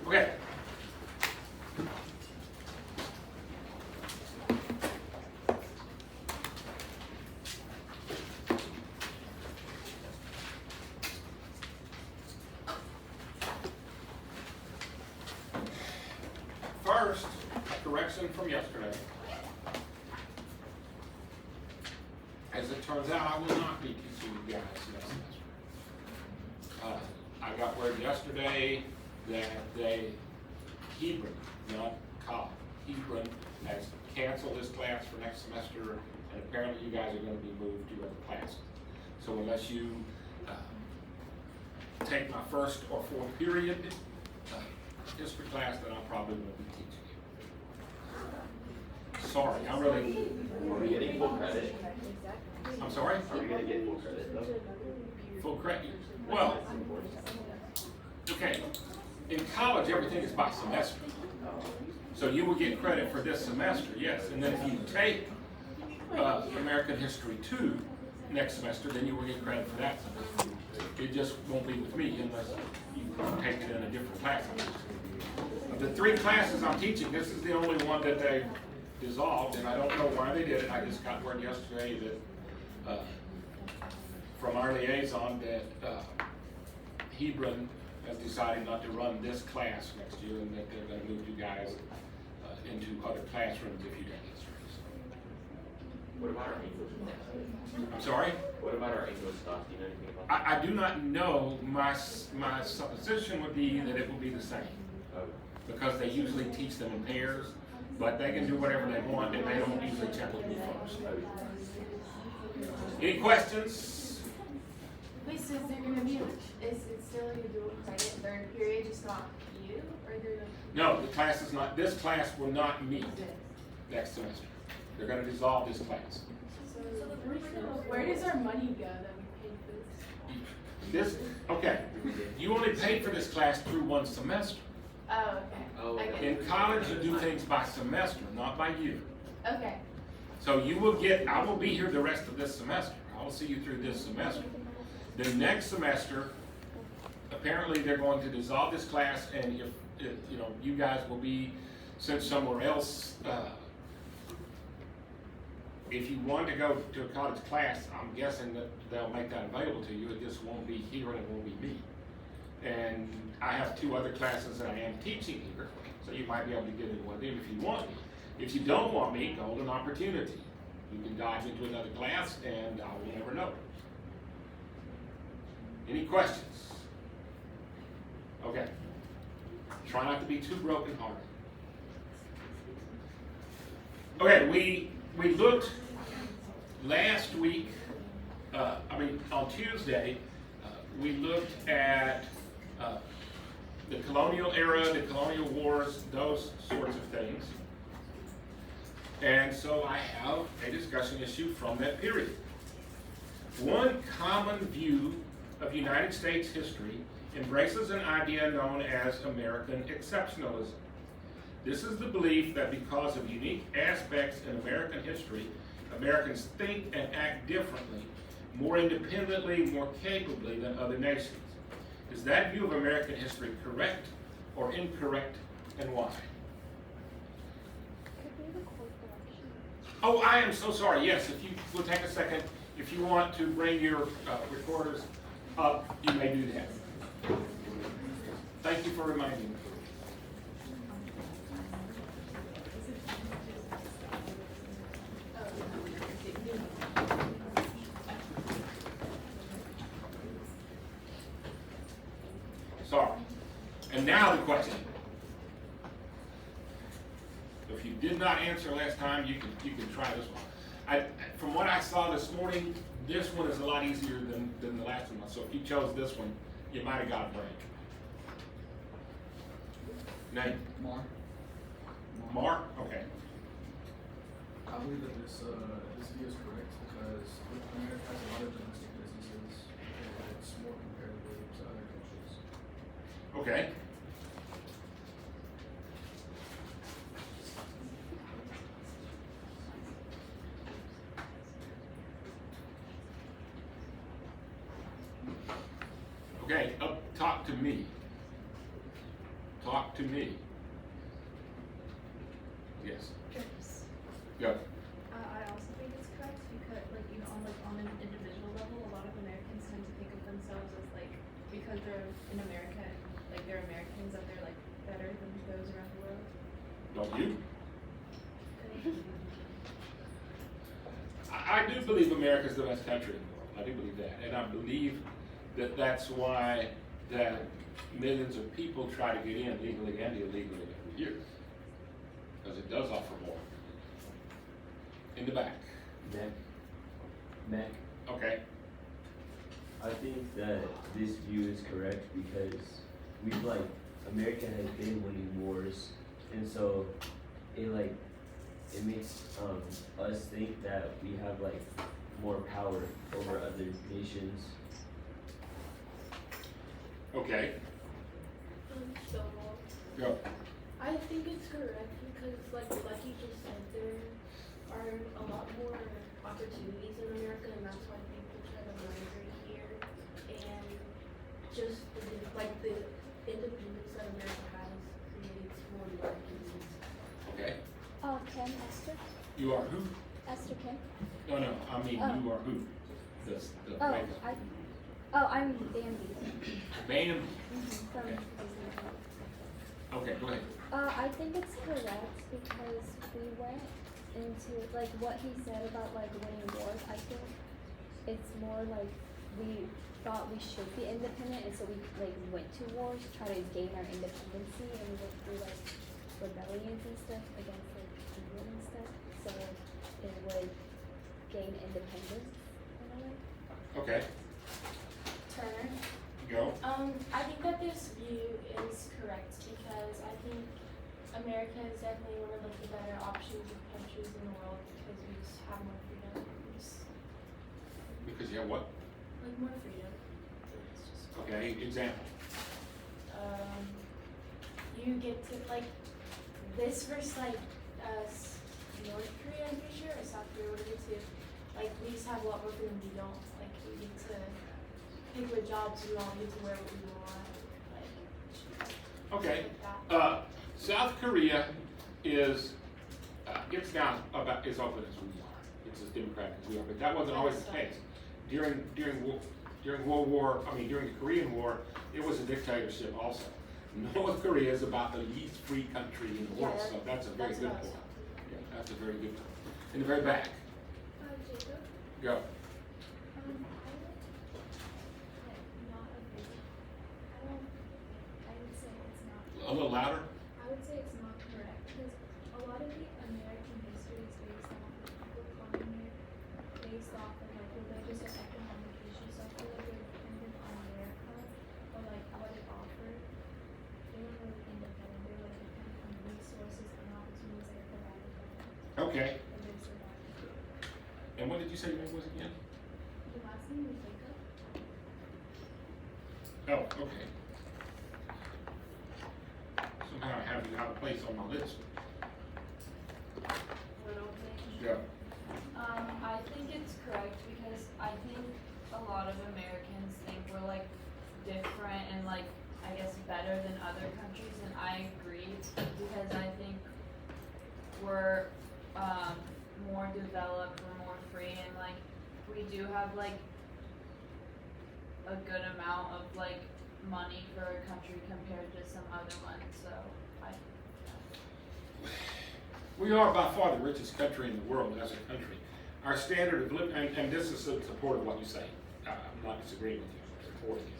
Okay. First, a correction from yesterday. As it turns out, I will not be teaching you guys next semester. I got word yesterday that Hebron, not Cobb, Hebron has canceled this class for next semester, and apparently you guys are going to be moved to other classes. So unless you take my first or fourth period history class, then I probably won't be teaching you. Sorry, I'm really. Are we getting full credit? I'm sorry? Are we going to get full credit though? Full credit. Well, okay. In college, everything is by semester. So you will get credit for this semester, yes. And then if you take American History 2 next semester, then you will get credit for that semester. It just won't be with me unless you take it in a different class. Of the 3 classes I'm teaching, this is the only one that they dissolved, and I don't know why they did it. I just got word yesterday that from our liaison that Hebron has decided not to run this class next year, and that they're going to move you guys into other classrooms if you take history. What about our English class? I'm sorry? What about our English class? Do you know anything about that? I do not know. My supposition would be that it will be the same, because they usually teach them in pairs, but they can do whatever they want, and they don't usually check with me first. Any questions? Wait, so is there gonna be, is it still like a dual credit third period, just not you, or they're like? No, the class is not, this class will not meet next semester. They're gonna dissolve this class. So where does our money go that we paid for this? Okay, you only paid for this class through one semester. Oh, okay. Oh, I get In it. college, you do things by semester, not by year. Okay. So you will get, I will be here the rest of this semester. I will see you through this semester. The next semester, apparently they're going to dissolve this class, and if you know, you guys will be sent somewhere else. If you want to go to a college class, I'm guessing that they'll make that available to you. It just won't be here and it won't be me. And I have 2 other classes that I am teaching here, so you might be able to get into one of them if you want me. If you don't want me, golden opportunity. You can dive into another class and I will never know. Any questions? Okay. Try not to be too brokenhearted. Okay, we looked last week, on Tuesday, we looked at the colonial era, the colonial wars, those sorts of things. And so I have a discussion issue from that period. One common view of United States history embraces an idea known as American exceptionalism. This is the belief that because of unique aspects in American history, Americans think and act differently, more independently, more capably than other nations. Is that view of American history correct or incorrect, and why? Oh, I am so sorry. Yes, if you will take a second, if you want to bring your recorders up, you may do that. Thank you for reminding me. Sorry. And now the question. If you did not answer last time, you can try this one. From what I saw this morning, this one is a lot easier than the last one. So if you chose this one, you might have got a break. Name? Mark? Okay. I believe that this view is correct because America has a lot of domestic businesses and it's more comparatively to other countries. Okay. Okay, talk to me. talk to me. Yes, Yes. go. I also think it's correct because, like, you know, on an individual level, a lot of Americans tend to think of themselves as, like, because they're in America, like, they're Americans, that they're, like, better than those around the world. Don't you? I do believe America's the best country in the world. I do believe that. And I believe that that's why that millions of people try to get in legally and illegally every year. Because it does offer more. In the back. Mac, Okay. I think that this view is correct because we've like, America has been winning wars, and so it makes us think that we have like more power over other nations. Okay. So, Go. I think it's correct because, like you just said, there are a lot more opportunities in America, and that's why people try to migrate here. And just the independence that America has creates more Americans. Okay. Kim, Esther. You are who? Esther Kim. No, I mean Oh. you are who? The Oh, makeup. I'm Bambi. Bam. From Okay. Disney World. Okay, go ahead. I think it's correct because we went into, like, what he said about, like, winning wars. I think it's more like we thought we should be independent, and so we, like, went to wars, try to gain our independency, and we went through, like, rebellions and stuff against, like, England and stuff, so it would gain independence in a way. Okay, Turner. go. I think that this view is correct because I think America is definitely one of like, the better options of countries in the world because we just have more freedom. Because you have what? Like more freedom. It's just, Okay, example. you get to like this versus like North Korea, I'm pretty sure, or South Korea, what do we get to? Like we just have a lot more freedom. We don't like we get to pick what jobs we want, we get to wear what we want, like Okay. like that. South Korea is, it's now about as open as we are. It's as democratic as we are, but that wasn't always the case. During World War, during the Korean War, it was a dictatorship also. North Korea is about the least free country in the world, so that's a very good what I was point. talking Yeah, that's a very good point. In the very back, Jacob? go. I would say it's not. A little louder. I would say it's not correct because a lot of the American history is based on people coming here based off of like religious or economic issues. So I feel like they're dependent on America or like what it offered. They weren't really independent. They were like dependent on resources and opportunities that are provided by them. Okay. And they survived. And what did you say your name was again? The last name was Jacob. Oh, okay. Somehow I have you out of place on my list. Little thing. Go. I think it's correct because I think a lot of Americans think we're like different and like I guess better than other countries, and I agree because I think we're more developed, we're more free, and like we do have like a good amount of like money for a country compared to some other ones. So We are by far the richest country in the world as a country. Our standard of living, and this is in support of what you say. I'm not disagreeing with you, I'm supporting you.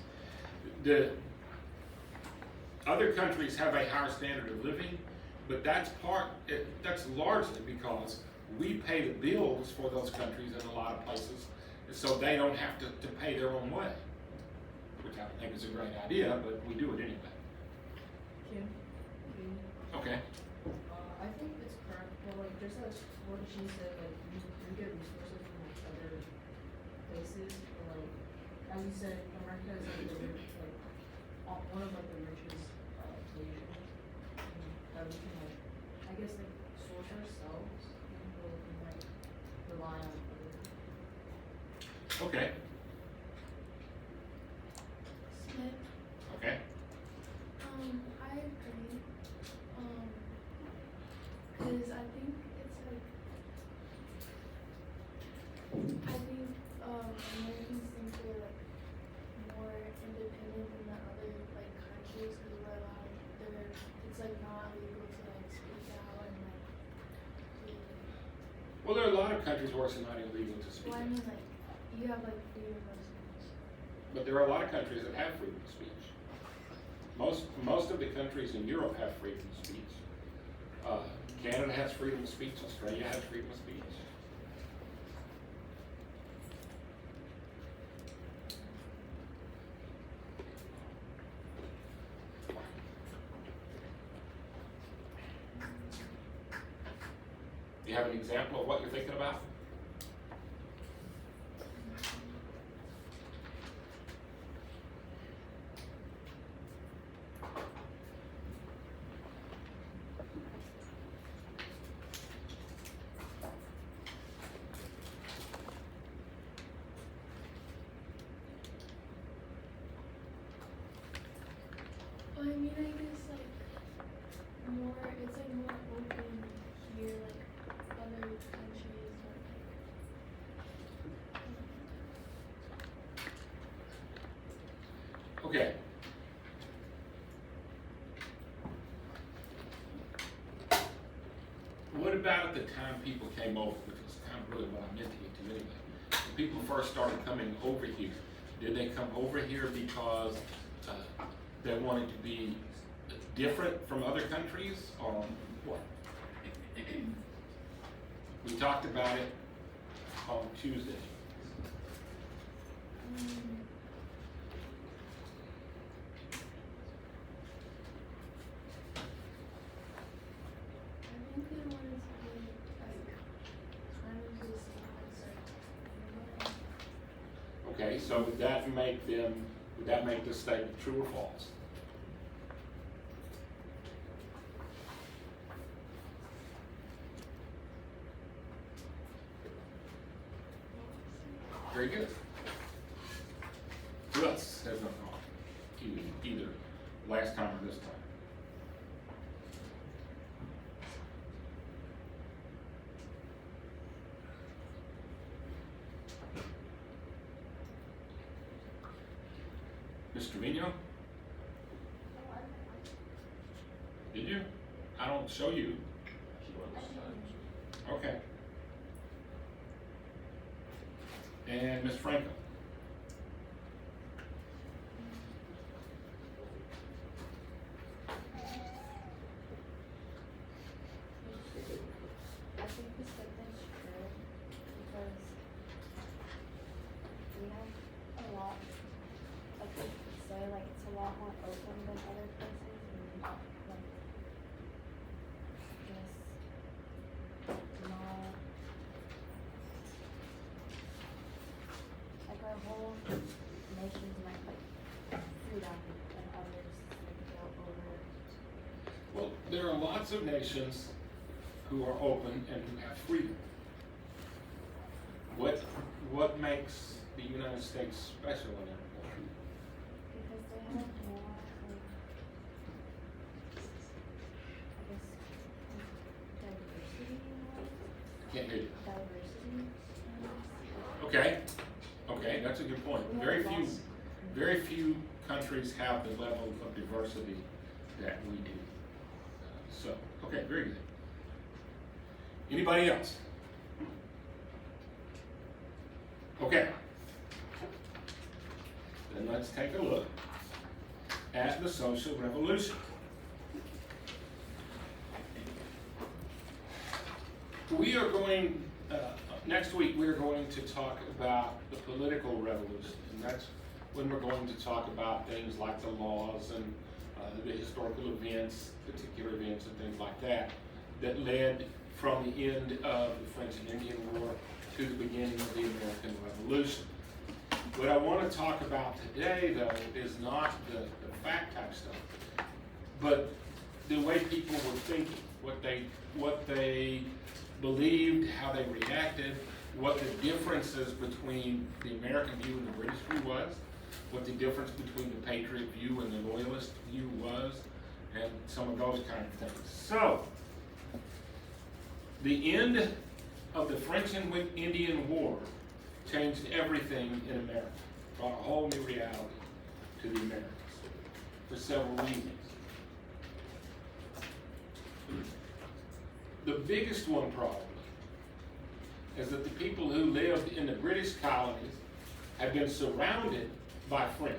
The other countries have a higher standard of living, but that's largely because we pay the bills for those countries in a lot of places, so they don't have to pay their own way, which I think is a great idea, but we do it anyway. Kim? Okay. I think it's correct, but like just as what she said, like you get resources from like other places, but like as you said, America is like one of like the richest nations that we can like I guess like source ourselves and we can like rely on other. Okay. Smith. Okay. I agree Well, there are a lot of countries where it's not illegal to speak. Well, I mean, like, you have like freedom of speech. But there are a lot of countries that have freedom of speech. Most of the countries in Europe have freedom of speech. Canada has freedom of speech. Australia has freedom of speech. Do you have an example of what you're thinking about? Well, I mean, I guess like more, it's like more open here, like other countries are like. Okay. What about at the time people came over, which is kind of really what I meant to get to anyway. When people first started coming over here, did they come over here because they wanted to be different from other countries, or what? We talked about it on Tuesday. I think they wanted to be like kind of the same as like. Okay, so would that make this statement true or false? Very good. Who else has nothing wrong? Either last time or this time? Mr. Trevino? Did you? I don't show you. Okay. And Ms. Franco? I think the statement's true because we have a lot, like we could say, like it's a lot more open than other places and like just not like our whole nation's like freedom and others like go over. Well, there are lots of nations who are open and who have freedom. What makes the United States special in that way? Because they have more, like, I guess, diversity in life. Can't hear you. Diversity. Okay, that's a good point. We have Very few countries have the level of diversity that we do. So, okay, very good. Anybody else? Okay. Then let's take a look at the social revolution. We are going, next week we're going to talk about the political revolution, and that's when we're going to talk about things like the laws and the historical events, particular events and things like that, that led from the end of the French and Indian War to the beginning of the American Revolution. What I want to talk about today, though, is not the fact type stuff, but the way people were thinking, what they believed, how they reacted, what the differences between the American view and the British view was, what the difference between the Patriot view and the Loyalist view was, and some of those kind of things. So, the end of the French and Indian War changed everything in America, brought a whole new reality to the Americans for several reasons. The biggest one probably is that the people who lived in the British colonies have been surrounded by French.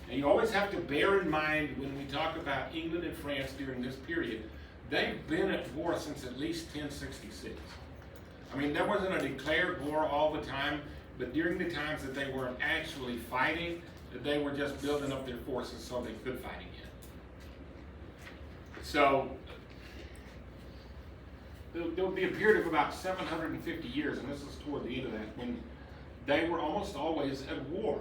And you always have to bear in mind when we talk about England and France during this period, they've been at war since at least 1066. I mean, there wasn't a declared war all the time, but during the times that they weren't actually fighting, they were just building up their forces so they could fight again. So there'll be a period of about 750 years, and this is toward the end of that, when they were almost always at war.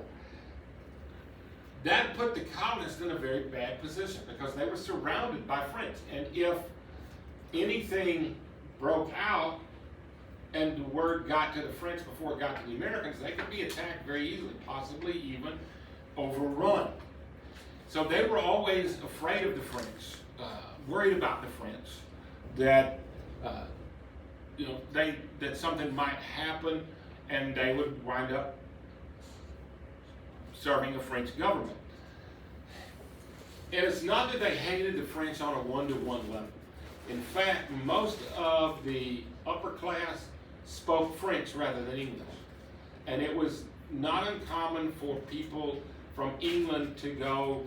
That put the colonists in a very bad position because they were surrounded by French. And if anything broke out and the word got to the French before it got to the Americans, they could be attacked very easily, possibly even overrun. So they were always afraid of the French, worried about the French, that that something might happen and they would wind up serving a French government. And it's not that they hated the French on a one-to-one level. In fact, most of the upper class spoke French rather than English. And it was not uncommon for people from England to go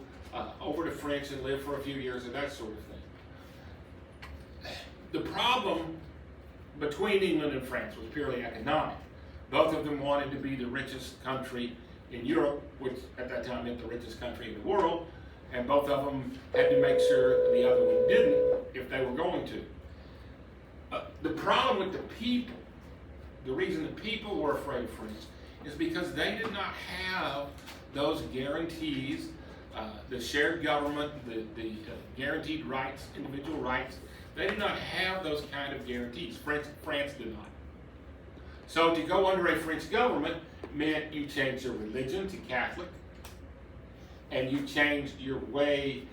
over to French and live for a few years and that sort of thing. The problem between England and France was purely economic. Both of them wanted to be the richest country in Europe, which at that time meant the richest country in the world, and both of them had to make sure the other one didn't if they were going to. The problem with the people, the reason the people were afraid of French, is because they did not have those guarantees, the shared government, the guaranteed rights, individual rights. They did not have those kind of guarantees. France did not. So to go under a French government meant you changed your religion to Catholic, and you changed your way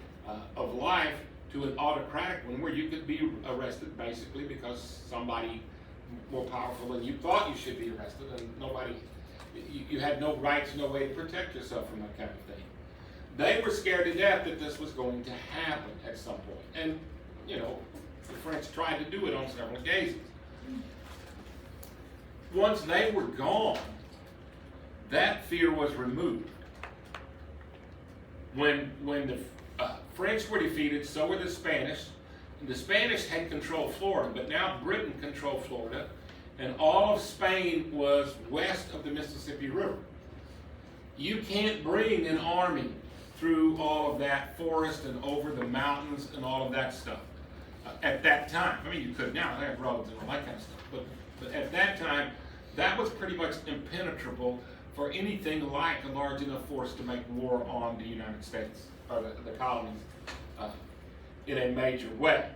of life to an autocratic one where you could be arrested basically because somebody more powerful than you thought you should be arrested, and you had no rights, no way to protect yourself from that kind of thing. They were scared to death that this was going to happen at some point. And, the French tried to do it on several occasions. Once they were gone, that fear was removed. When the French were defeated, so were the Spanish. And the Spanish had controlled Florida, but now Britain controlled Florida, and all of Spain was west of the Mississippi River. You can't bring an army through all of that forest and over the mountains and all of that stuff. At that time, I mean, you could now, they have roads and all that kind of stuff, but at that time, that was pretty much impenetrable for anything like a large enough force to make war on the United States, or the colonies, in a major way.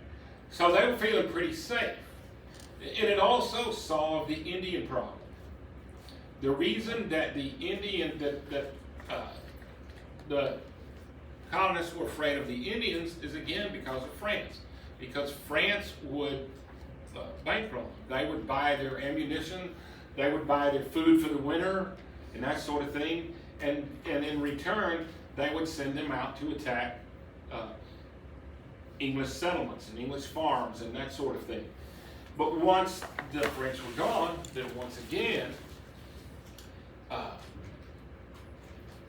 So they were feeling pretty safe. And it also solved the Indian problem. The reason that the colonists were afraid of the Indians is again because of France. Because France would bankroll them. They would buy their ammunition, they would buy their food for the winter, and that sort of thing. And in return, they would send them out to attack English settlements and English farms and that sort of thing. But once the French were gone, then once again,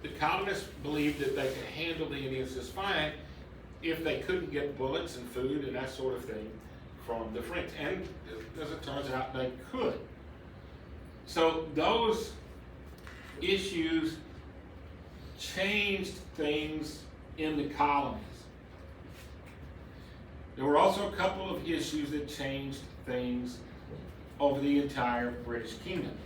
the colonists believed that they could handle the Indians just fine if they couldn't get bullets and food and that sort of thing from the French. And as it turns out, they could. So those issues changed things in the colonies. There were also a couple of issues that changed things over the entire British Kingdom.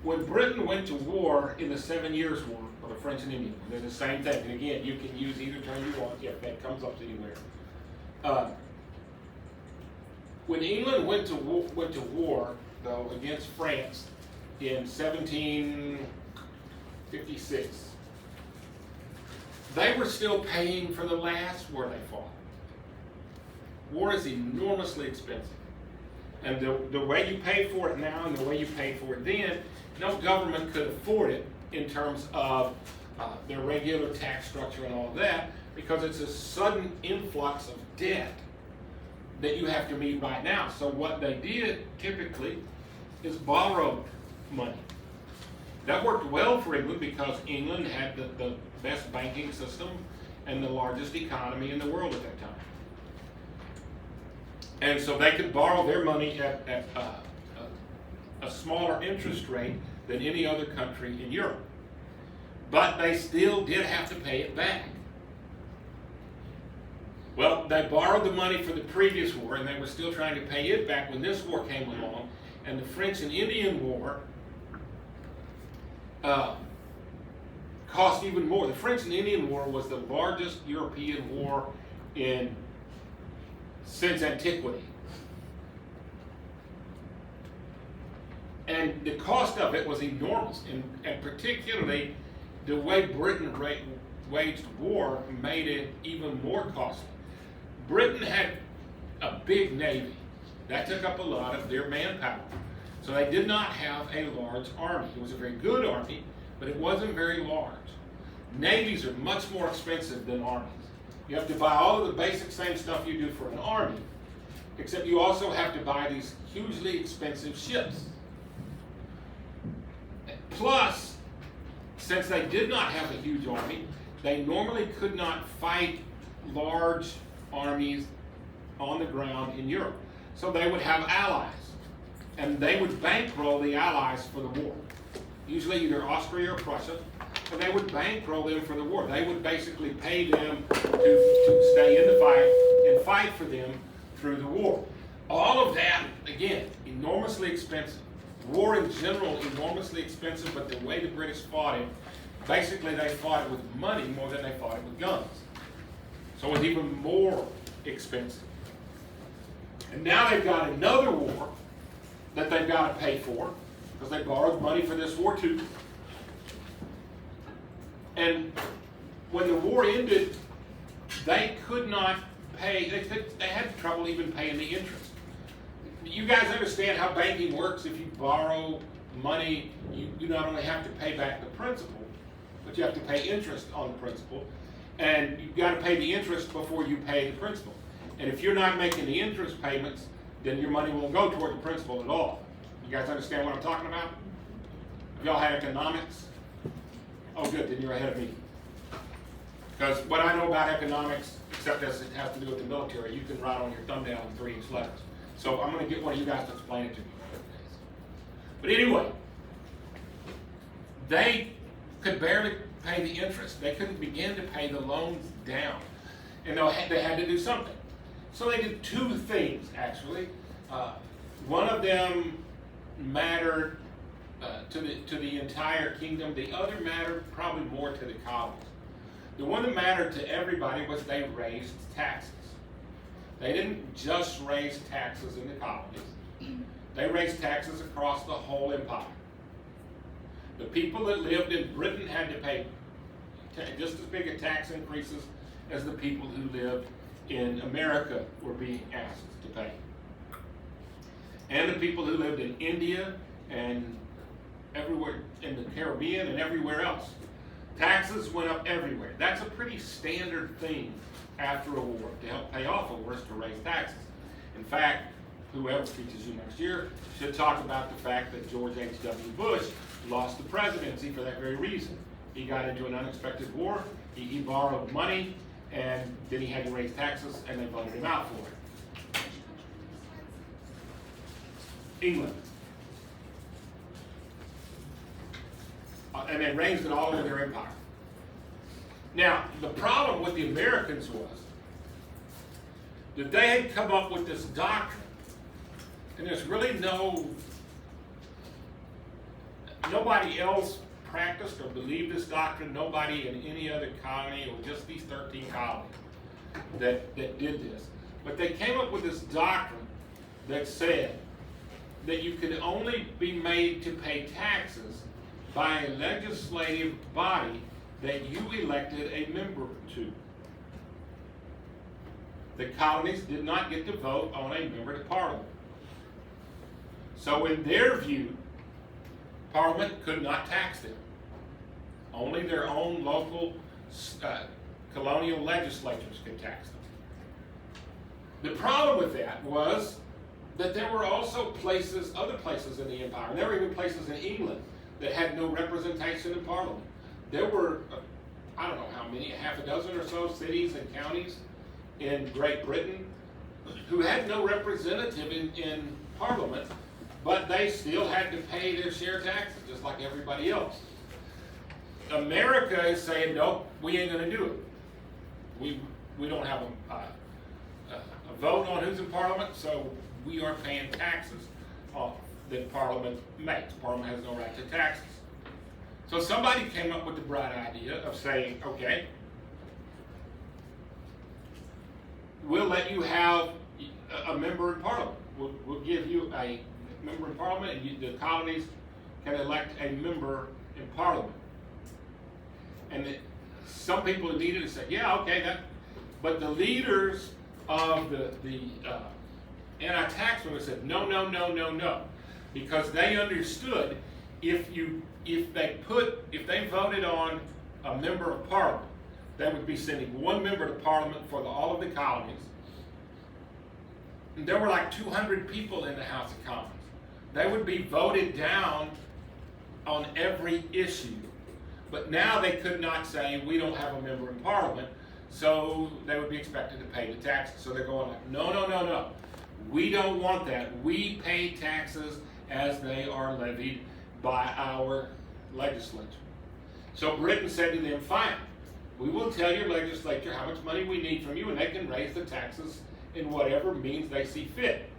When Britain went to war in the 7 Years' War, or the French and Indian, they're the same thing. And again, you can use either term you want if that comes up anywhere. When England went to war, though, against France in 1756, they were still paying for the last war they fought. War is enormously expensive. And the way you pay for it now and the way you paid for it then, no government could afford it in terms of their regular tax structure and all of that, because it's a sudden influx of debt that you have to meet right now. So what they did typically is borrow money. That worked well for England because England had the best banking system and the largest economy in the world at that time. And so they could borrow their money at a smaller interest rate than any other country in Europe. But they still did have to pay it back. Well, they borrowed the money for the previous war, and they were still trying to pay it back when this war came along, and the French and Indian War cost even more. The French and Indian War was the largest European war since antiquity. And the cost of it was enormous, and particularly the way Britain waged war made it even more costly. Britain had a big navy. That took up a lot of their manpower. So they did not have a large army. It was a very good army, but it wasn't very large. Navies are much more expensive than armies. You have to buy all of the basic same stuff you do for an army, except you also have to buy these hugely expensive ships. Plus, since they did not have a huge army, they normally could not fight large armies on the ground in Europe. So they would have allies, and they would bankroll the allies for the war. Usually either Austria or Prussia, and they would bankroll them for the war. They would basically pay them to stay in the fight and fight for them through the war. All of that, again, enormously expensive. War in general, enormously expensive, but the way the British fought it, basically they fought it with money more than they fought it with guns. So it was even more expensive. And now they've got another war that they've got to pay for, because they borrowed money for this war too. And when the war ended, they could not pay, they had trouble even paying the interest. You guys understand how banking works. If you borrow money, you not only have to pay back the principal, but you have to pay interest on the principal. And you've got to pay the interest before you pay the principal. And if you're not making the interest payments, then your money won't go toward the principal at all. You guys understand what I'm talking about? Have y'all had economics? Oh good, then you're ahead of me. Because what I know about economics, except as it has to do with the military, you can write on your thumbnail in 3-inch letters. So I'm going to get one of you guys to explain it to me. But anyway, they could barely pay the interest. They couldn't begin to pay the loans down. And they had to do something. So they did two things, actually. One of them mattered to the entire kingdom. The other mattered probably more to the colonies. The one that mattered to everybody was they raised taxes. They didn't just raise taxes in the colonies. They raised taxes across the whole empire. The people that lived in Britain had to pay just as big a tax increases as the people who lived in America were being asked to pay. And the people who lived in India and everywhere in the Caribbean and everywhere else. Taxes went up everywhere. That's a pretty standard thing after a war. To help pay off a war is to raise taxes. In fact, whoever teaches you next year should talk about the fact that George H.W. Bush lost the presidency for that very reason. He got into an unexpected war, he borrowed money, and then he had to raise taxes, and they voted him out for it. England. And they raised it all over their empire. Now, the problem with the Americans was that they had come up with this doctrine, and there's really nobody else practiced or believed this doctrine, nobody in any other colony, it was just these 13 colonies that did this. But they came up with this doctrine that said that you could only be made to pay taxes by a legislative body that you elected a member to. The colonies did not get to vote on a member to Parliament. So in their view, Parliament could not tax them. Only their own local colonial legislatures could tax them. The problem with that was that there were also places, other places in the empire, and there were even places in England that had no representation in Parliament. There were, I don't know how many, half a dozen or so cities and counties in Great Britain who had no representative in Parliament, but they still had to pay their share taxes, just like everybody else. America is saying, no, we ain't gonna do it. We don't have a vote on who's in Parliament, so we are paying taxes that Parliament makes. Parliament has no right to taxes. So somebody came up with the bright idea of saying, okay, we'll let you have a member in Parliament. We'll give you a member in Parliament, and the colonies can elect a member in Parliament. And some people immediately said, yeah, okay, but the leaders of the anti-tax movement said, no, no, no, no, no, because they understood if they voted on a member of Parliament, they would be sending one member to Parliament for all of the colonies. And there were like 200 people in the House of Commons. They would be voted down on every issue. But now they could not say, we don't have a member in Parliament, so they would be expected to pay the taxes. So they're going like, no, no, no, no. We don't want that. We pay taxes as they are levied by our legislature. So Britain said to them, fine, we will tell your legislature how much money we need from you, and they can raise the taxes in whatever means they see fit.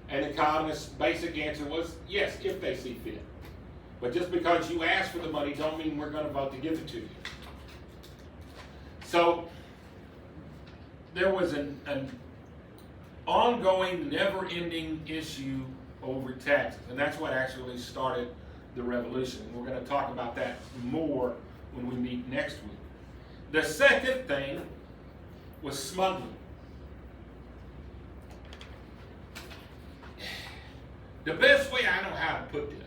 And the colonists' basic answer was, yes, if they see fit. But just because you ask for the money don't mean we're going to vote to give it to you. So there was an ongoing, never-ending issue over taxes. And that's what actually started the revolution. And we're going to talk about that more when we meet next week. The second thing was smuggling. The best way I know how to put this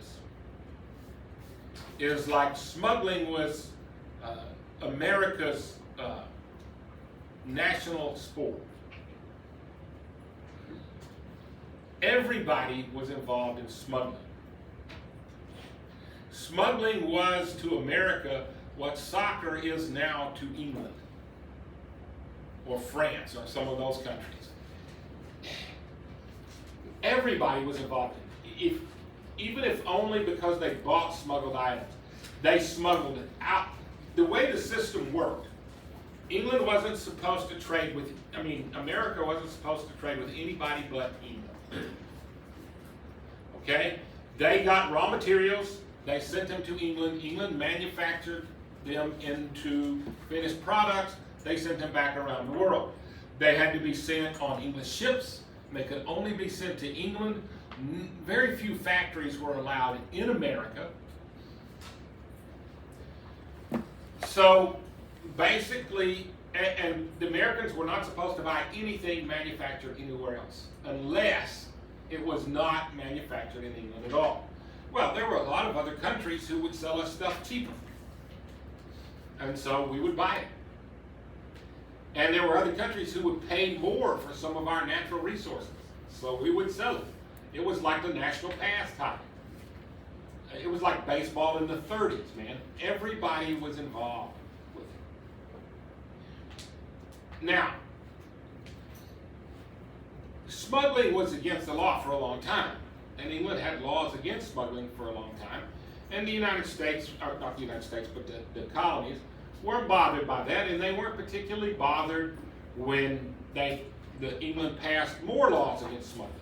is like smuggling was America's national sport. Everybody was involved in smuggling. Smuggling was to America what soccer is now to England or France or some of those countries. Everybody was involved in it. Even if only because they bought smuggled items, they smuggled it out. The way the system worked, England wasn't supposed to trade with, America wasn't supposed to trade with anybody but England. Okay? They got raw materials, they sent them to England, England manufactured them into finished products, they sent them back around the world. They had to be sent on English ships, they could only be sent to England. Very few factories were allowed in America. So basically, and the Americans were not supposed to buy anything manufactured anywhere else unless it was not manufactured in England at all. Well, there were a lot of other countries who would sell us stuff cheaper. And so we would buy it. And there were other countries who would pay more for some of our natural resources. So we would sell it. It was like the national pastime. It was like baseball in the 30s, man. Everybody was involved with it. Now, smuggling was against the law for a long time. And England had laws against smuggling for a long time. And the United States, or not the United States, but the colonies, weren't bothered by that. And they weren't particularly bothered when England passed more laws against smuggling.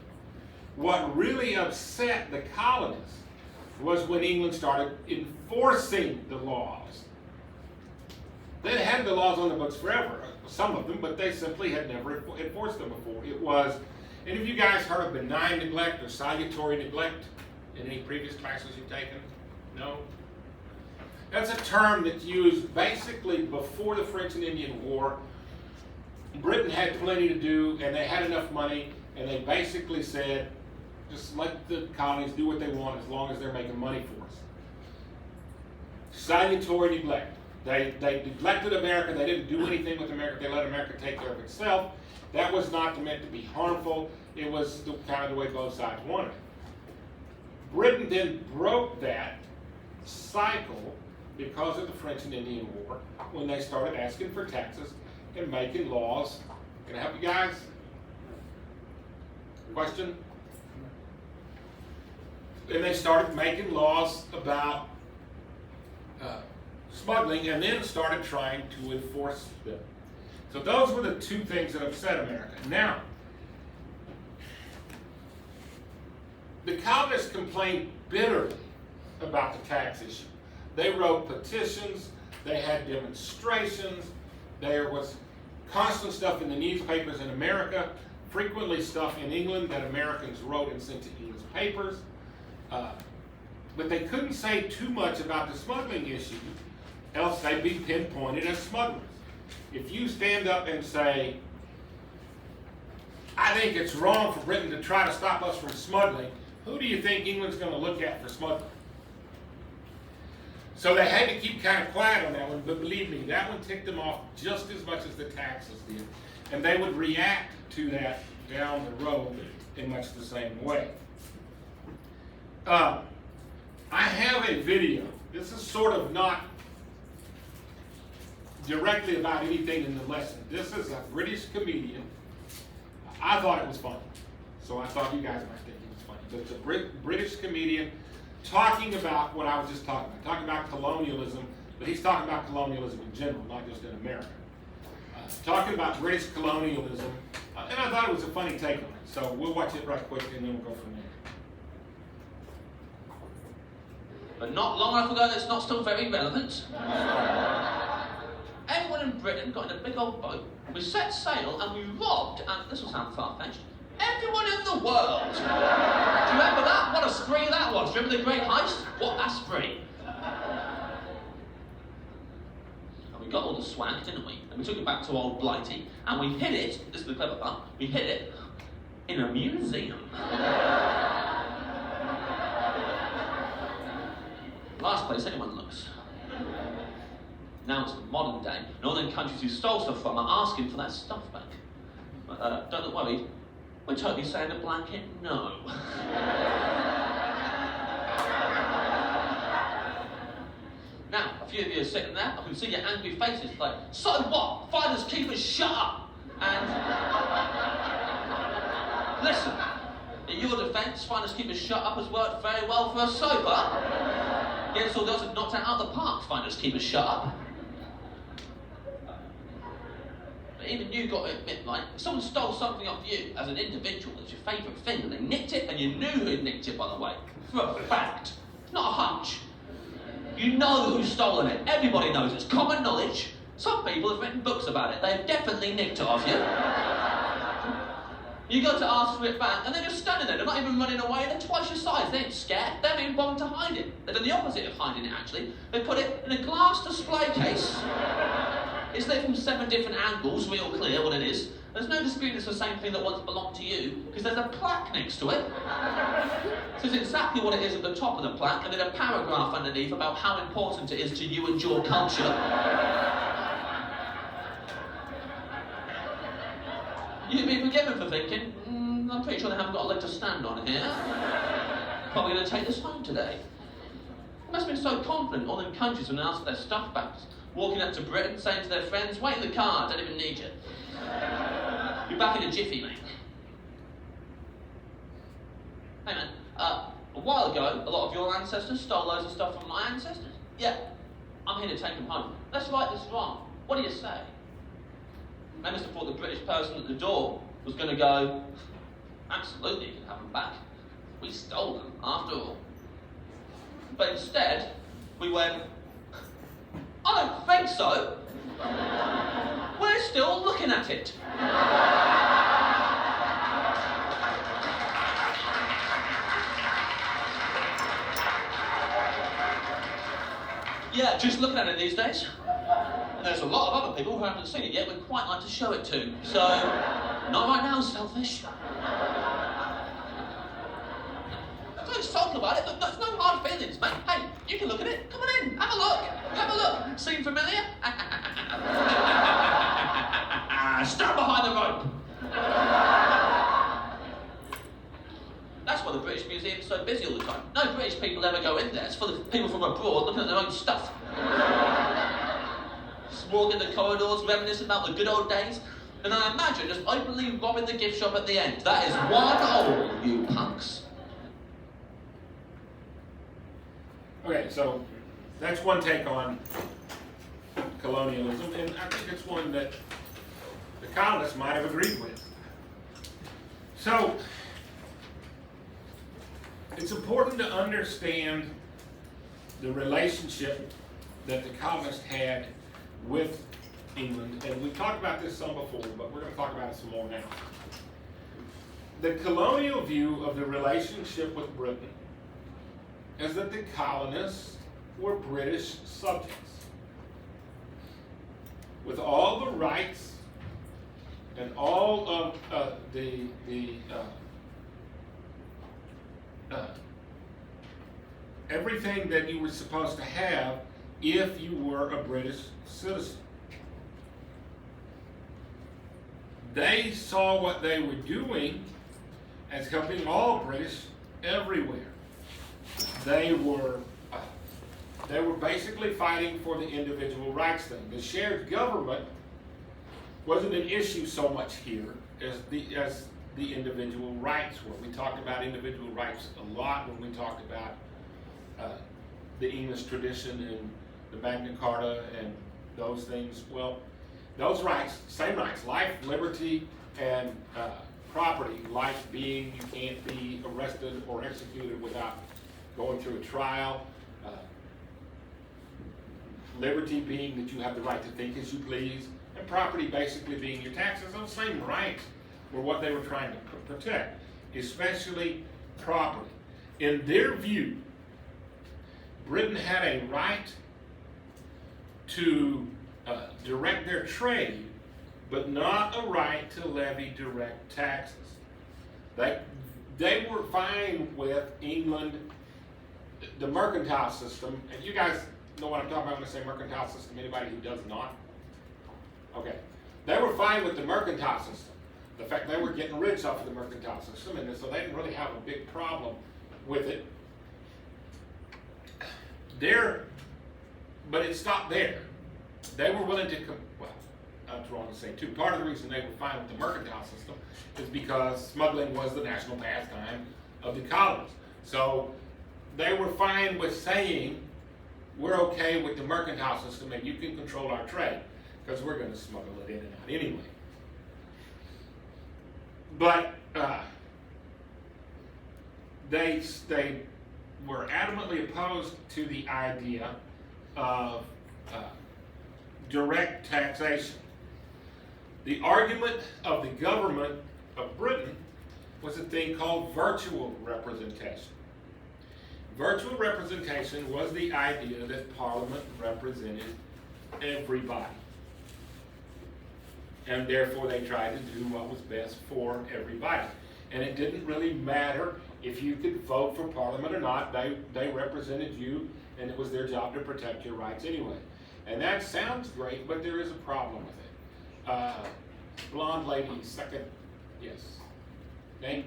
What really upset the colonists was when England started enforcing the laws. They had the laws on the books forever, some of them, but they simply had never enforced them before. It was, any of you guys heard of benign neglect or salutary neglect in any previous classes you've taken? No? That's a term that's used basically before the French and Indian War. Britain had plenty to do, and they had enough money, and they basically said, just let the colonies do what they want as long as they're making money for us. Salutary neglect. They neglected America. They didn't do anything with America. They let America take care of itself. That was not meant to be harmful. It was kind of the way both sides wanted it. Britain then broke that cycle because of the French and Indian War, when they started asking for taxes and making laws. Can I help you guys? Question? And they started making laws about smuggling, and then started trying to enforce them. So those were the two things that upset America. Now, the colonists complained bitterly about the tax issue. They wrote petitions, they had demonstrations, there was constant stuff in the newspapers in America, frequently stuff in England that Americans wrote and sent to English papers. But they couldn't say too much about the smuggling issue, else they'd be pinpointed as smugglers. If you stand up and say, I think it's wrong for Britain to try to stop us from smuggling, who do you think England's going to look at for smuggling? So they had to keep kind of quiet on that one, but believe me, that one ticked them off just as much as the taxes did. And they would react to that down the road in much the same way. I have a video. This is sort of not directly about anything in the lesson. This is a British comedian. I thought it was funny, so I thought you guys might think it was funny. But it's a British comedian talking about what I was just talking about colonialism, but he's talking about colonialism in general, not just in America. Talking about British colonialism, and I thought it was a funny take on it. So we'll watch it right quick, and then we'll go from there. But not long enough ago that's not still very relevant. Everyone in Britain got in a big old boat, we set sail and we robbed, and this will sound far-fetched, everyone in the world. Do you remember that? What a spree that was. Remember the Great Heist? What a spree. And we got all the swag, didn't we? And we took it back to old Blighty, and we hid it, this is the clever part, we hid it in a museum. Last place anyone looks. Now it's the modern day, and all the countries you stole stuff from are asking for that stuff back. But don't look worried, we're totally saying a blanket no. Now, a few of you are sitting there, I can see your angry faces like, so what? Finders keepers, shut up! And listen, in your defence, finders keepers shut up has worked very well for us so far. Yes, all those have knocked it out of the park, finders keepers shut up. But even you got to admit, like, if someone stole something off you as an individual, it's your favourite thing, and they nicked it, and you knew who nicked it, by the way. For a fact. Not a hunch. You know who's stolen it. Everybody knows. It's common knowledge. Some people have written books about it. They've definitely nicked it off you. You go to ask for it back, and they're just standing there. They're not even running away. They're twice your size. They ain't scared. They haven't even bothered to hide it. They've done the opposite of hiding it, actually. They put it in a glass display case. It's lit from 7 different angles, real clear what it is. There's no dispute it's the same thing that once belonged to you, because there's a plaque next to it. It says exactly what it is at the top of the plaque, and then a paragraph underneath about how important it is to you and your culture. You'd be forgiven for thinking, I'm pretty sure they haven't got a leg to stand on here. Probably going to take this home today. They must have been so confident, all them countries when they asked for their stuff back. Walking up to Britain, saying to their friends, wait in the car, I don't even need you. You're back in a jiffy, mate. Hey man, a while ago, a lot of your ancestors stole loads of stuff from my ancestors. Yeah, I'm here to take them home. Let's right this wrong. What do you say? They must have thought the British person at the door was going to go, absolutely, you can have them back. We stole them, after all. But instead, we went, I don't think so. We're still looking at it. Yeah, just looking at it these days. And there's a lot of other people who haven't seen it yet we'd quite like to show it to. So, not right now, selfish. Don't sulk about it, but there's no hard feelings, mate. Hey, You can look at it. Come on in. Have a look. Have a look. Seem familiar? Stand behind the rope. That's why the British Museum is so busy all the time. No British people ever go in there. It's full of people from abroad looking at their own stuff. Just walking the corridors, reminiscing about the good old days. And I imagine just openly robbing the gift shop at the end. That is one hole, you punks. Okay, so that's one take on colonialism, and I think it's one that the colonists might have agreed with. So, it's important to understand the relationship that the colonists had with England, and we talked about this some before, but we're going to talk about it some more now. The colonial view of the relationship with Britain is that the colonists were British subjects with all the rights and all of everything that you were supposed to have if you were a British citizen. They saw what they were doing as helping all British everywhere. They were basically fighting for the individual rights thing. The shared government wasn't an issue so much here as the individual rights were. We talked about individual rights a lot when we talked about the English tradition and the Magna Carta and those things. Well, those rights, same rights, life, liberty, and property. Life being you can't be arrested or executed without going through a trial. Liberty being that you have the right to think as you please. And property basically being your taxes. Those same rights were what they were trying to protect, especially property. In their view, Britain had a right to direct their trade, but not a right to levy direct taxes. They were fine with England, the mercantile system, and you guys know what I'm talking about when I say mercantile system, anybody who does not? Okay. They were fine with the mercantile system. The fact they were getting rich off of the mercantile system, and so they didn't really have a big problem with it. But it stopped there. They were willing to, well, that's wrong to say too. Part of the reason they were fine with the mercantile system is because smuggling was the national pastime of the colonies. So they were fine with saying, we're okay with the mercantile system and you can control our trade because we're going to smuggle it in and out anyway. But they were adamantly opposed to the idea of direct taxation. The argument of the government of Britain was a thing called virtual representation. Virtual representation was the idea that Parliament represented everybody. And therefore they tried to do what was best for everybody. And it didn't really matter if you could vote for Parliament or not. They represented you, and it was their job to protect your rights anyway. And that sounds great, but there is a problem with it. Blonde lady, second, yes. Name?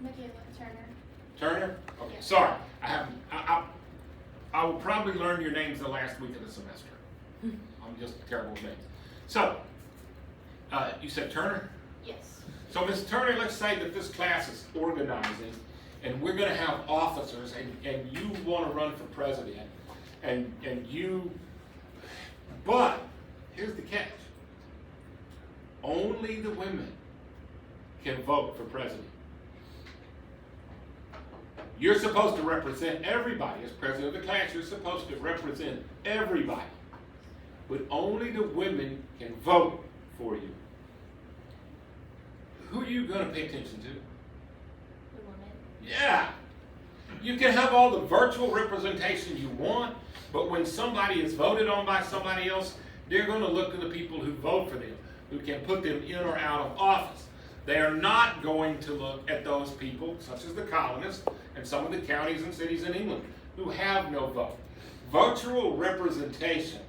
Michaela Turner. Turner? Okay, Yeah. sorry. I will probably learn your names the last week of the semester. I'm just terrible with names. So, you said Turner? Yes. So Ms. Turner, let's say that this class is organizing and we're going to have officers and you want to run for president but here's the catch. Only the women can vote for president. You're supposed to represent everybody. As president of the class, you're supposed to represent everybody. But only the women can vote for you. Who are you going to pay attention to? The woman. Yeah. You can have all the virtual representation you want, but when somebody is voted on by somebody else, they're going to look to the people who vote for them, who can put them in or out of office. They are not going to look at those people, such as the colonists and some of the counties and cities in England. who have no vote. Virtual representation,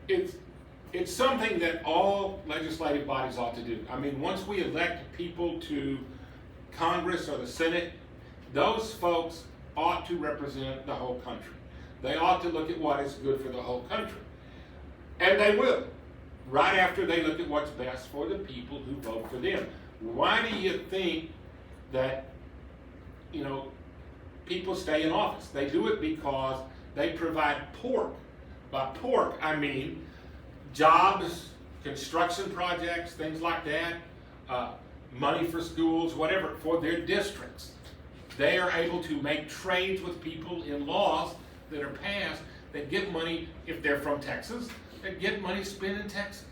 it's something that all legislative bodies ought to do. I mean, once we elect people to Congress or the Senate, those folks ought to represent the whole country. They ought to look at what is good for the whole country. And they will, right after they look at what's best for the people who vote for them. Why do you think that, people stay in office? They do it because they provide pork. By pork, I mean jobs, construction projects, things like that, money for schools, whatever, for their districts. They are able to make trades with people in laws that are passed that get money, if they're from Texas, that get money spent in Texas.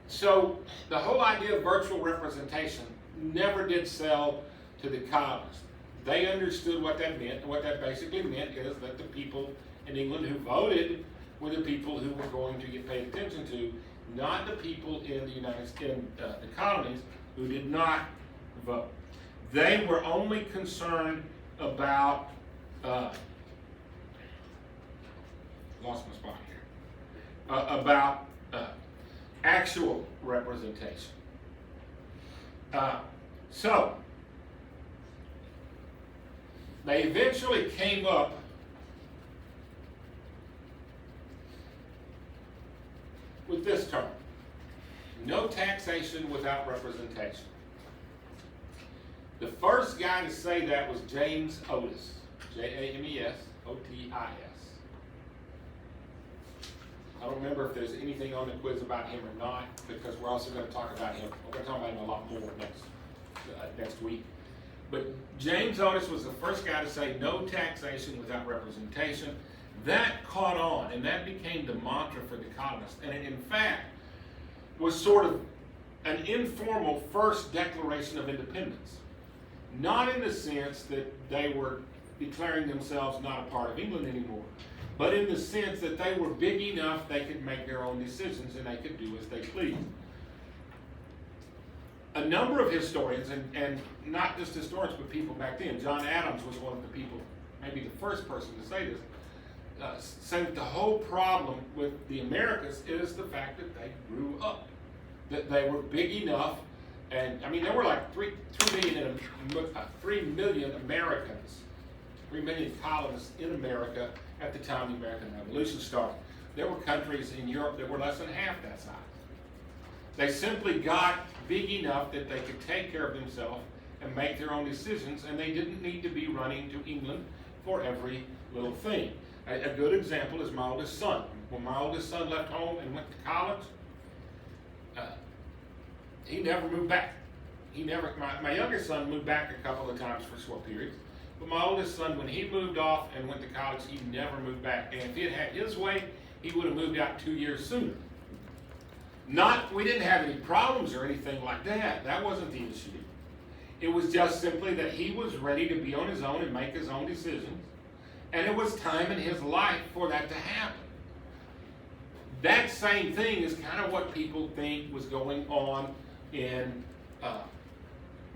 So the whole idea of virtual representation never did sell to the colonists. They understood what that meant, and what that basically meant is that the people in England who voted were the people who were going to get paid attention to, not the people in the colonies who did not vote. They were only concerned about lost my spot here. About actual representation. So they eventually came up with this term: no taxation without representation. The first guy to say that was James Otis, James Otis. I don't remember if there's anything on the quiz about him or not, because we're also going to talk about him. We're going to talk about him a lot more next week. But James Otis was the first guy to say no taxation without representation. That caught on, and that became the mantra for the colonists. And it, in fact, was sort of an informal first declaration of independence. Not in the sense that they were declaring themselves not a part of England anymore, but in the sense that they were big enough they could make their own decisions and they could do as they pleased. A number of historians, and not just historians, but people back then, John Adams was one of the people, maybe the first person to say this, say that the whole problem with the Americas is the fact that they grew up, that they were big enough. And I mean, there were like 3 million Americans, 3 million colonists in America at the time the American Revolution started. There were countries in Europe that were less than half that size. They simply got big enough that they could take care of themselves and make their own decisions, and they didn't need to be running to England for every little thing. A good example is my oldest son. When my oldest son left home and went to college, he never moved back. My youngest son moved back a couple of times for short periods, but my oldest son, when he moved off and went to college, he never moved back. And if he had had his way, he would have moved out 2 years sooner. We didn't have any problems or anything like that. That wasn't the issue. It was just simply that he was ready to be on his own and make his own decisions, and it was time in his life for that to happen. That same thing is kind of what people think was going on in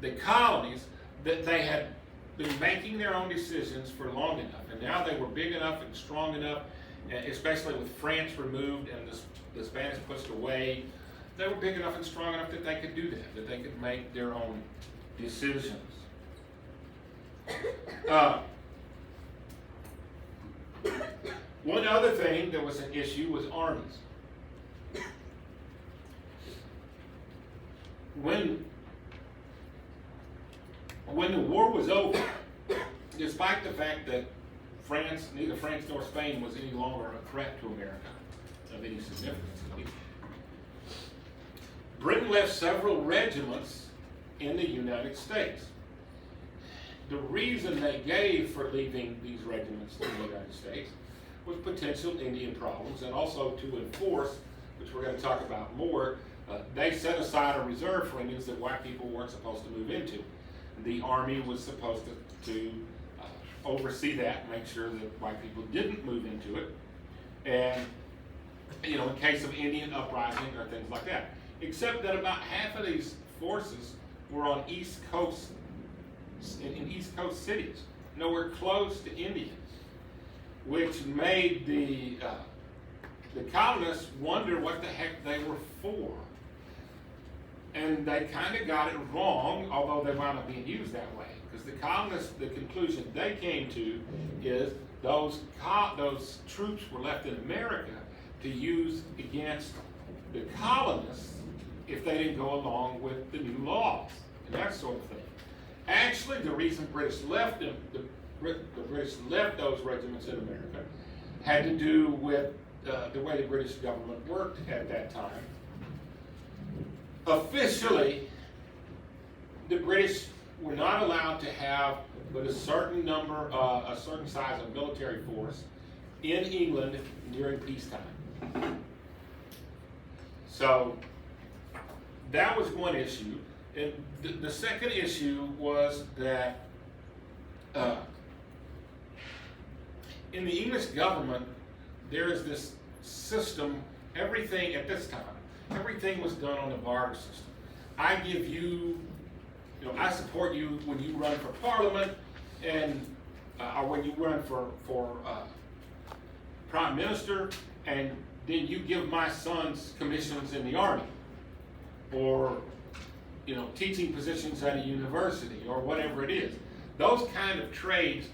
the colonies, that they had been making their own decisions for long enough, and now they were big enough and strong enough, especially with France removed and the Spanish pushed away. They were big enough and strong enough that they could do that they could make their own decisions. One other thing that was an issue was armies. When the war was over, despite the fact that neither France nor Spain was any longer a threat to America of any significance, at least, Britain left several regiments in the United States. The reason they gave for leaving these regiments in the United States was potential Indian problems, and also to enforce, which we're going to talk about more, they set aside a reserve for Indians that white people weren't supposed to move into. The Army was supposed to oversee that, make sure that white people didn't move into it, and in case of Indian uprising or things like that. Except that about half of these forces were on East Coast in East Coast cities, nowhere close to Indians, which made the colonists wonder what the heck they were for. And they kind of got it wrong, although they wound up being used that way. Because the colonists, the conclusion they came to is those troops were left in America to use against the colonists if they didn't go along with the new laws and that sort of thing. Actually, the reason British left them, the British left those regiments in America had to do with the way the British government worked at that time. Officially, the British were not allowed to have but a certain size of military force in England during peacetime. So that was one issue. And the second issue was that in the English government, there is this system, everything at this time, everything was done on the barter system. I give you, I support you when you run for Parliament, and or when you run for Prime Minister, and then you give my sons commissions in the Army, or teaching positions at a university, or whatever it is. Those kind of trades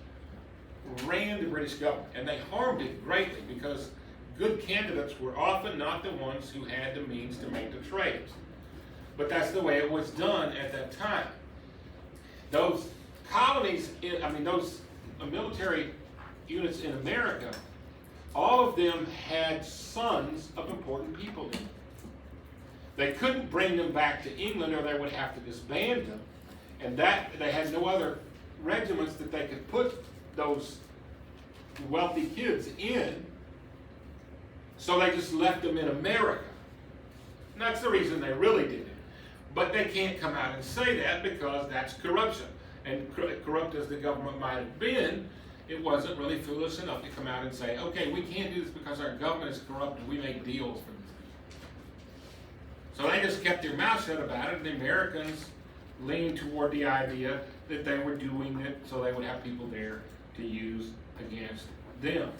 ran the British government, and they harmed it greatly because good candidates were often not the ones who had the means to make the trades. But that's the way it was done at that time. Those colonies, those military units in America, all of them had sons of important people in them. They couldn't bring them back to England or they would have to disband them. And that they had no other regiments that they could put those wealthy kids in. So they just left them in America. And that's the reason they really did it. But they can't come out and say that because that's corruption. And corrupt as the government might have been, it wasn't really foolish enough to come out and say, okay, we can't do this because our government is corrupt and we make deals for these people. So they just kept their mouth shut about it, and the Americans leaned toward the idea that they were doing it so they would have people there to use against them.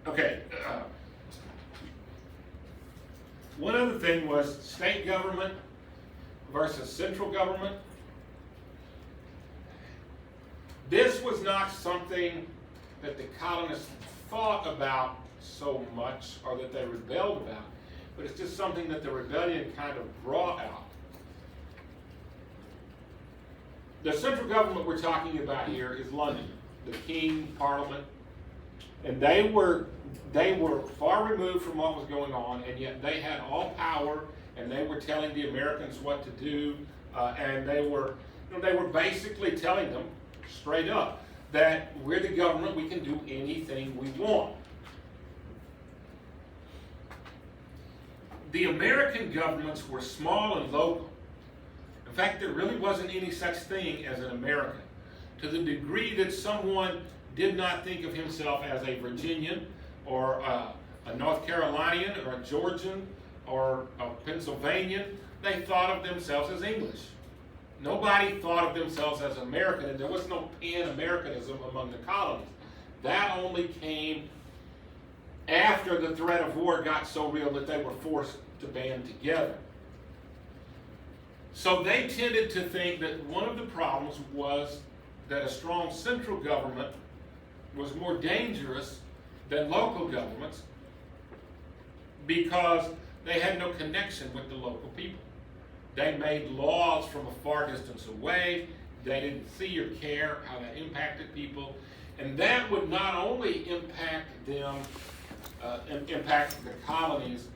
Okay, one other thing was state government versus central government. This was not something that the colonists thought about so much or that they rebelled about, but it's just something that the rebellion kind of brought out. The central government we're talking about here is London, the King, Parliament, and they were far removed from what was going on, and yet they had all power, and they were telling the Americans what to do, and they were basically telling them straight up that we're the government, we can do anything we want. The American governments were small and local. In fact, there really wasn't any such thing as an American. To the degree that someone did not think of himself as a Virginian or a North Carolinian or a Georgian or a Pennsylvanian, they thought of themselves as English. Nobody thought of themselves as American, and there was no Pan-Americanism among the colonies. That only came after the threat of war got so real that they were forced to band together. So they tended to think that one of the problems was that a strong central government was more dangerous than local governments because they had no connection with the local people. They made laws from a far distance away. They didn't see or care how that impacted people. And that would not only impact them, impact the colonies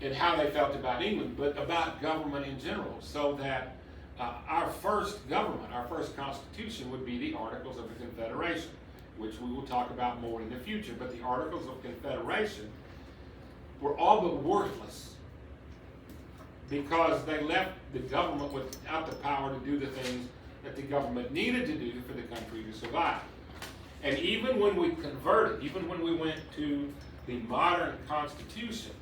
in how they felt about England, but about government in general. So that our first government, our first constitution would be the Articles of the Confederation, which we will talk about more in the future. But the Articles of Confederation were all but worthless because they left the government without the power to do the things that the government needed to do for the country to survive. And even when we converted, even when we went to the modern Constitution,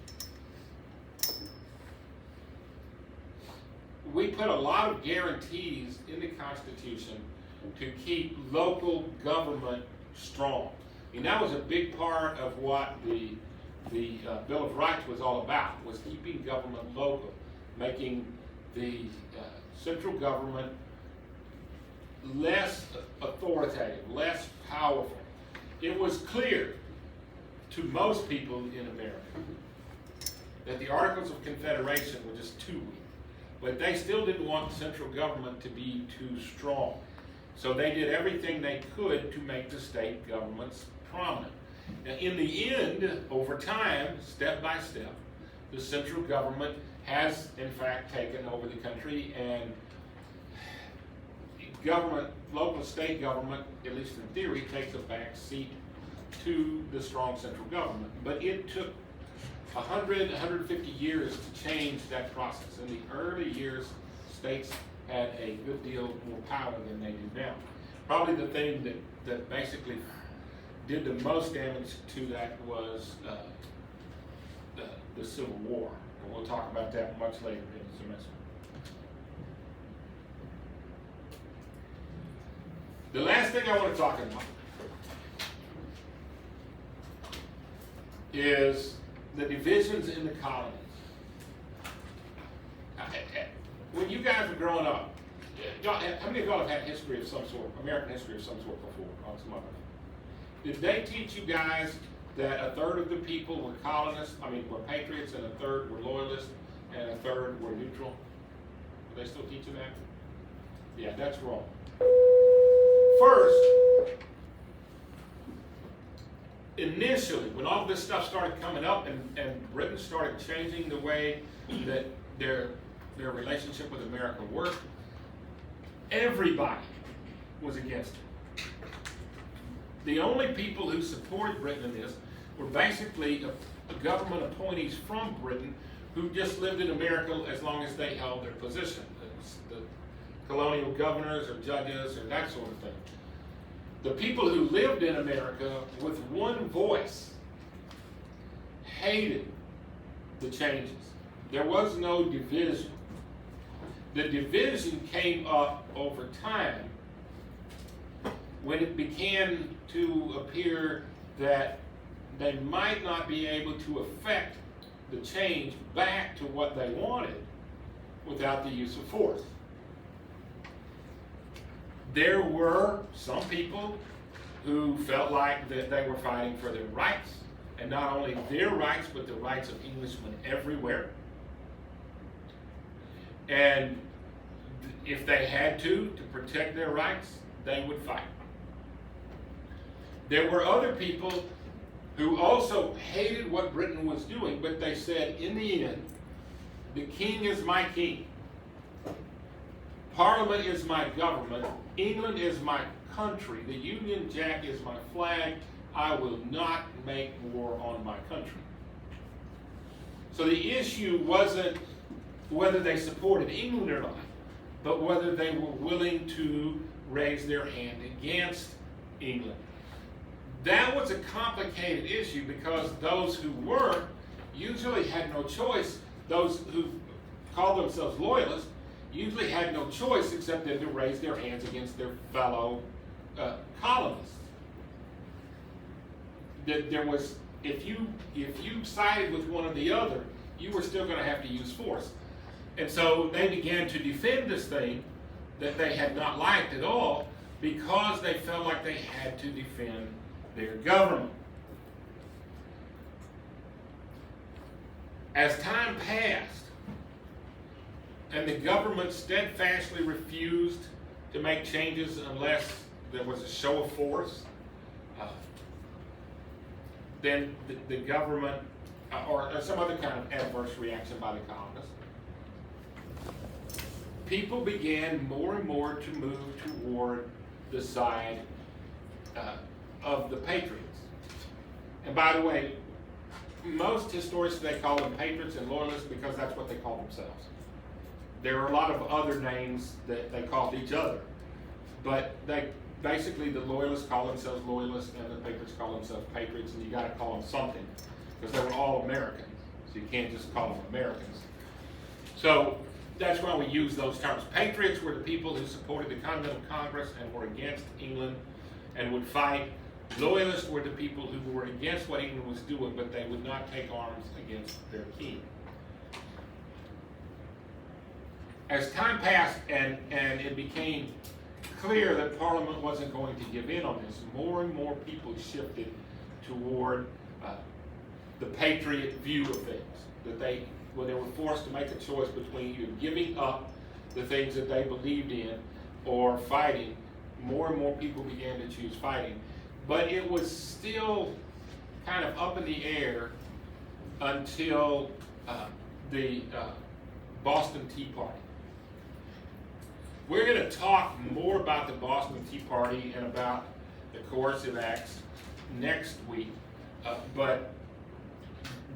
we put a lot of guarantees in the Constitution to keep local government strong. And that was a big part of what the Bill of Rights was all about, was keeping government local, making the central government less authoritative, less powerful. It was clear to most people in America that the Articles of Confederation were just too weak. But they still didn't want the central government to be too strong. So they did everything they could to make the state governments prominent. Now, in the end, over time, step by step, the central government has, in fact, taken over the country, and government, local state government, at least in theory, takes a back seat to the strong central government. But it took 100, 150 years to change that process. In the early years, states had a good deal more power than they do now. Probably the thing that basically did the most damage to that was the Civil War. And we'll talk about that much later in the semester. The last thing I want to talk about is the divisions in the colonies. When you guys were growing up, how many of y'all have had history of some sort, American history of some sort before, on some other? Did they teach you guys that a third of the people were colonists, were patriots, and a third were loyalists, and a third were neutral? Are they still teaching that? Yeah, that's wrong. First, initially, when all this stuff started coming up and Britain started changing the way that their relationship with America worked, everybody was against it. The only people who supported Britain in this were basically government appointees from Britain who just lived in America as long as they held their position. The colonial governors or judges or that sort of thing. The people who lived in America with one voice hated the changes. There was no division. The division came up over time when it began to appear that they might not be able to affect the change back to what they wanted without the use of force. There were some people who felt like that they were fighting for their rights, and not only their rights, but the rights of Englishmen everywhere. And if they had to protect their rights, they would fight. There were other people who also hated what Britain was doing, but they said, in the end, the king is my king. Parliament is my government. England is my country. The Union Jack is my flag. I will not make war on my country. So the issue wasn't whether they supported England or not, but whether they were willing to raise their hand against England. That was a complicated issue because those who weren't usually had no choice. Those who called themselves loyalists usually had no choice except then to raise their hands against their fellow colonists. There was, if you sided with one or the other, you were still going to have to use force. And so they began to defend this thing that they had not liked at all because they felt like they had to defend their government. As time passed, and the government steadfastly refused to make changes unless there was a show of force, then the government, or some other kind of adverse reaction by the colonists, people began more and more to move toward the side of the patriots. And by the way, most historians today call them patriots and loyalists because that's what they call themselves. There are a lot of other names that they called each other. but basically the loyalists call themselves loyalists and the patriots call themselves patriots, and you gotta call them something, because they were all Americans, so you can't just call them Americans. So that's why we use those terms. Patriots were the people who supported the Continental Congress and were against England and would fight. Loyalists were the people who were against what England was doing, but they would not take arms against their king. As time passed and it became clear that Parliament wasn't going to give in on this, more and more people shifted toward the patriot view of things. That when they were forced to make a choice between either giving up the things that they believed in or fighting, more and more people began to choose fighting. But it was still kind of up in the air until the Boston Tea Party. We're going to talk more about the Boston Tea Party and about the coercive acts next week, but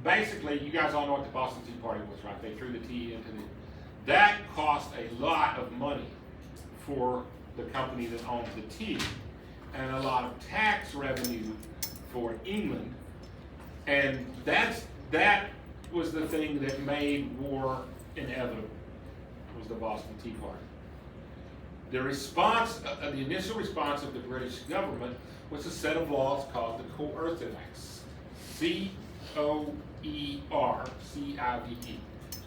basically, you guys all know what the Boston Tea Party was, right? They threw the tea into that cost a lot of money for the company that owned the tea, and a lot of tax revenue for England, and that was the thing that made war inevitable, was the Boston Tea Party. The response, the initial response of the British government was a set of laws called the Coercive Acts. C-O-E-R-C-I-V-E.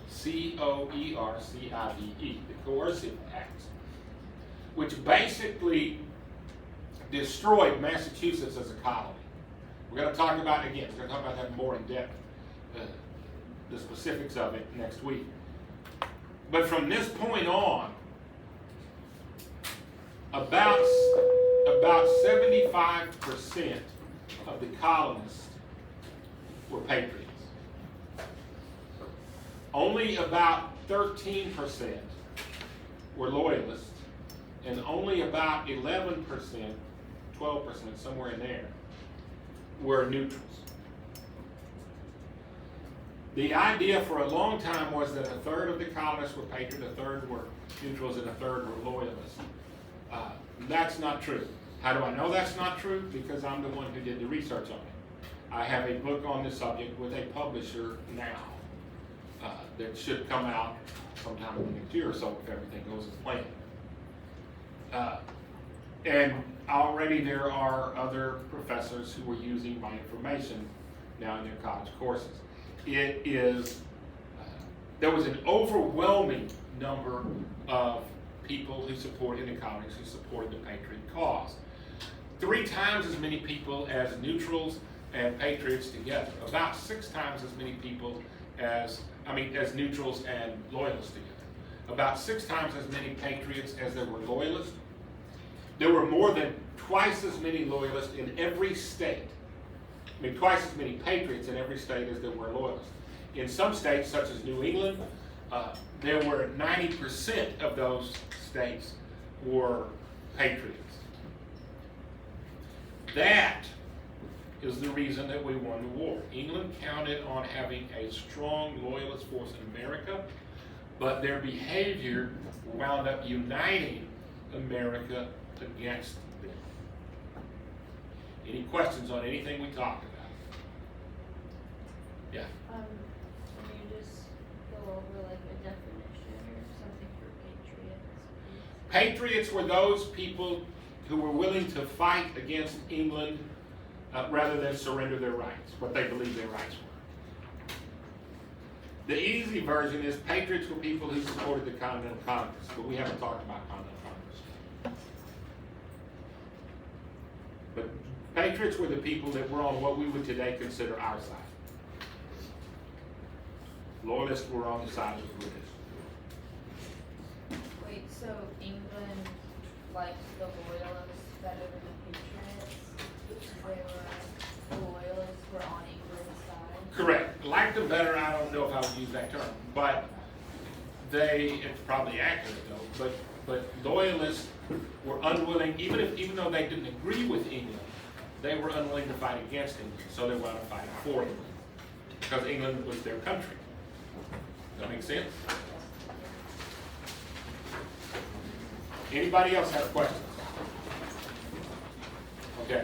C-O-E-R-C-I-V-E. The Coercive Acts, which basically destroyed Massachusetts as a colony. We're going to talk about it again. We're going to talk about that more in depth, the specifics of it next week. But from this point on, about 75% of the colonists were patriots. Only about 13% were loyalists, and only about 11%, 12%, somewhere in there, were neutrals. The idea for a long time was that a third of the colonists were patriots, a third were neutrals, and a third were loyalists. That's not true. How do I know that's not true? Because I'm the one who did the research on it. I have a book on this subject with a publisher now that should come out sometime in the next year or so if everything goes as planned. And already there are other professors who are using my information now in their college courses. It is, there was an overwhelming number of people who supported in the colonies who supported the patriot cause. 3 times as many people as neutrals and patriots together. About 6 times as many people as neutrals and loyalists together. About 6 times as many patriots as there were loyalists. There were more than twice as many loyalists in every state. Twice as many patriots in every state as there were loyalists. In some states, such as New England, there were 90% of those states were patriots. That is the reason that we won the war. England counted on having a strong loyalist force in America, but their behavior wound up uniting America against them. Any questions on anything we talked about? Yeah. Can you just go over like a definition or something for patriots, please? Patriots were those people who were willing to fight against England rather than surrender their rights, what they believed their rights were. The easy version is patriots were people who supported the Continental Congress, but we haven't talked about Continental Congress. But patriots were the people that were on what we would today consider our side. Loyalists were on the side of the British. Wait, so England liked the loyalists better than the patriots? The loyalists were on England's side? Correct. Like them better, I don't know if I would use that term, but it's probably accurate though, but loyalists were unwilling, even though they didn't agree with England, they were unwilling to fight against England, so they wound up fighting for England, because England was their country. Does that make sense? Anybody else have questions? Okay.